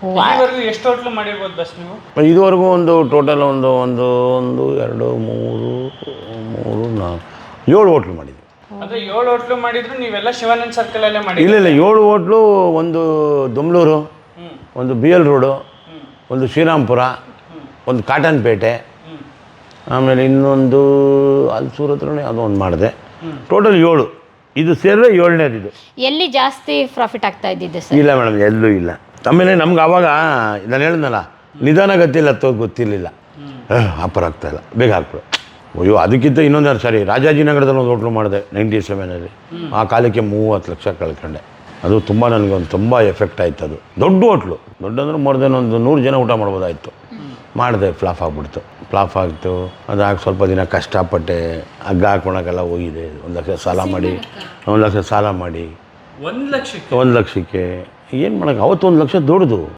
ಇಲ್ಲಿವರೆಗೂ ಎಷ್ಟು ಹೋಟ್ಲು ಮಾಡಿರ್ಬೋದು ಬಸ್ ನೀವು? ಇದುವರೆಗೂ ಒಂದು ಟೋಟಲ್ ಒಂದು ಒಂದು ಒಂದು ಎರಡು ಮೂರು ಮೂರು ನಾಲ್ಕು 7 ಹೋಟ್ಲು ಮಾಡಿದ್ವಿ. ಅಂದ್ರೆ 7 ಹೋಟ್ಲು ಮಾಡಿದ್ರು ನೀವೆಲ್ಲ ಶಿವಾನಂದ್ ಸರ್ಕಲ್ ಅಲ್ಲೇ ಮಾಡಿ? ಇಲ್ಲ 7 ಹೋಟ್ಲು, ಒಂದು ದೊಮ್ಲೂರು, ಒಂದು BL ರೋಡು, ಒಂದು ಶ್ರೀರಾಮ್ಪುರ, ಒಂದು ಕಾಟನ್ಪೇಟೆ, ಆಮೇಲೆ ಇನ್ನೊಂದು ಅಲ್ಸೂರ್ ಹತ್ರನೇ ಯಾವುದೋ ಒಂದು ಮಾಡಿದೆ. ಟೋಟಲ್ 7. ಇದು ಸೇರಿದ್ರೆ 7ನೇದು ಇದು. ಎಲ್ಲಿ ಜಾಸ್ತಿ ಪ್ರಾಫಿಟ್ ಆಗ್ತಾ ಇದ್ದಿದ್ದೆ ಸರ್? ಇಲ್ಲ ಮೇಡಮ್, ಎಲ್ಲೂ ಇಲ್ಲ. ಆಮೇಲೆ ನಮ್ಗೆ ಆವಾಗ ನಾನು ಹೇಳಿದ್ನಲ್ಲ, ನಿಧಾನಗತಿಯಲ್ಲಿ ಹತ್ತೋದು ಗೊತ್ತಿರಲಿಲ್ಲ. ವ್ಯಾಪಾರ ಆಗ್ತಾಯಿಲ್ಲ, ಬೇಗ ಹಾಕ್ಬಿಡು. ಅಯ್ಯೋ, ಅದಕ್ಕಿಂತ ಇನ್ನೊಂದು ಸಾರಿ ರಾಜಾಜಿನಗರದಲ್ಲಿ ಒಂದು ಹೋಟ್ಲು ಮಾಡಿದೆ 97ರಲ್ಲಿ. ಆ ಕಾಲಕ್ಕೆ 30 ಲಕ್ಷ ಕಳ್ಕೊಂಡೆ. ಅದು ತುಂಬ ನನಗೊಂದು ತುಂಬ ಎಫೆಕ್ಟ್ ಆಯ್ತು. ಅದು ದೊಡ್ಡ ಹೋಟ್ಲು, ದೊಡ್ಡಂದ್ರೆ ಮರ್ದೇನೋ ಒಂದು 100 ಜನ ಊಟ ಮಾಡ್ಬೋದಾಯಿತು. ಮಾಡಿದೆ, ಫ್ಲಾಪ್ ಆಗಿಬಿಡ್ತು. ಫ್ಲಾಪ್ ಆಗ್ತು. ಅದಾಗಿ ಸ್ವಲ್ಪ ದಿನ ಕಷ್ಟಪಟ್ಟೆ, ಹಗ್ಗ ಹಾಕೊಳಕ್ಕೆಲ್ಲ ಹೋಗಿದೆ. 1 ಲಕ್ಷ ಸಾಲ ಮಾಡಿ 1 ಲಕ್ಷ ಸಾಲ ಮಾಡಿ 1 ಲಕ್ಷಕ್ಕೆ 1 ಲಕ್ಷಕ್ಕೆ ಏನು ಮಾಡೋಕ್ಕೆ. ಅವತ್ತು 1 ಲಕ್ಷ ದೊಡ್ಡದು.